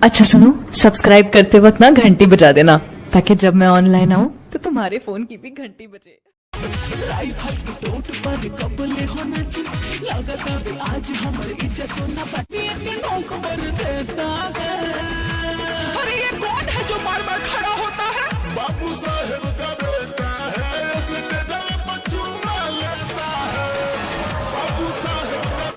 अच्छा सुनो, सब्सक्राइब करते वक्त ना घंटी बजा देना ताकि जब मैं ऑनलाइन आऊँ तो तुम्हारे फोन की भी घंटी बजे। अरे ये कौन है जो बार बार खड़ा होता है? बाबू साहेब का बेटा है, इसके दम पर चूमा लेता है। बाबू साहेब का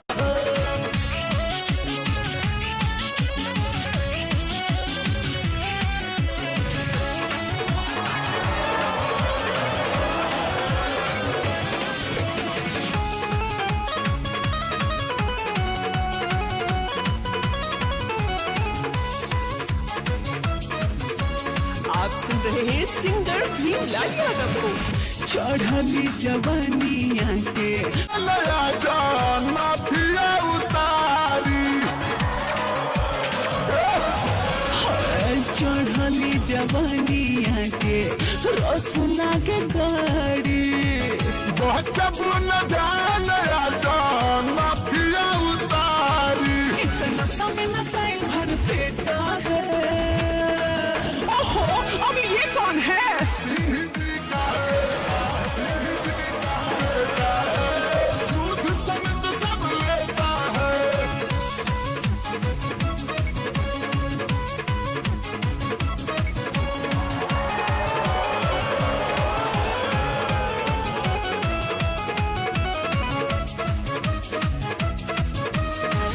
आप सुन रहे हैं सिंगर भीमलाल यादव को। चढ़ली जवानिया के नया जान माफिया उतारी। चढ़ली जवानिया के रसना के गाड़ी जब न जान नया जान माफिया उतारी। इतना समय नसाइल भर पेटा है। ओहो, अभी ये कौन है? सिंह जी का है, सिंह जी का बेटा है, सूद समेत सब लेता है।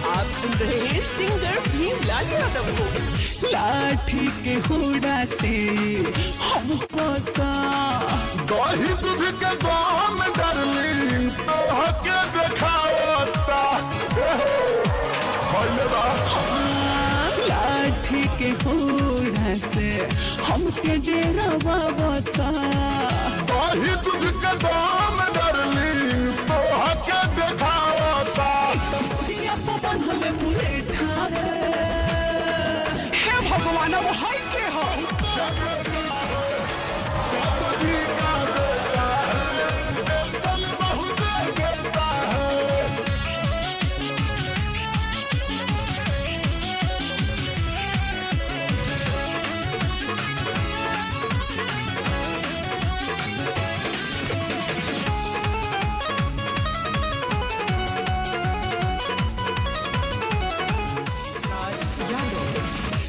आप सुन रहे हैं सिंगर भीमलाल यादव को। लाठी के हुड़ा से हम पता दही दूध के दाम डार्लिंग तो हके देखावता। लाठी के हुड़ा से हमके डेरा बता। दही दूध के दाम डार्लिंग तो हके देखावता। हे भगवान, अब हाय के हो। सब्जी का बेटा है, पेंशन बहुत देता है।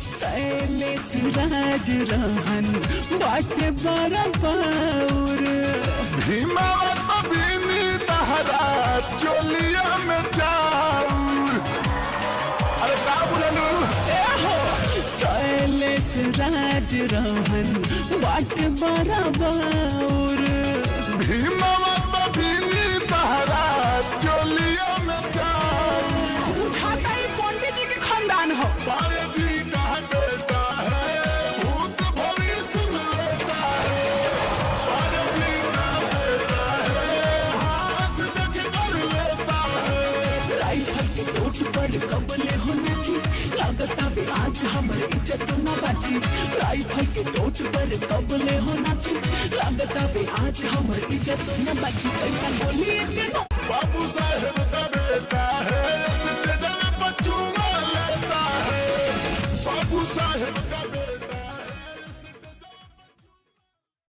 सैले सिराज रहन बाटे बराबर। भीमावत बीनी तहरा चोलिया में चाउर। अरे का बोलू सैले सिराज रहन बाटे बराबर। भीमावत बीनी तहरा चोलिया में चाउर। बुझाता ही पंडित जी के खानदान हो। सारे जी का बेटा है, भूत भविष्य लेता है। सारे जी का बेटा है, हाथ देख कर लेता है। राइफल के नोट पर कबले होना चाहिए। लागता भी आज हमारे इज्जत न बाची। राइफल के नोट पर कबले होना चाहिए। लागता भी आज हमारे इज्जत न बाची। पैसा बोलिए के नो। बाबू साहेब का बेटा है,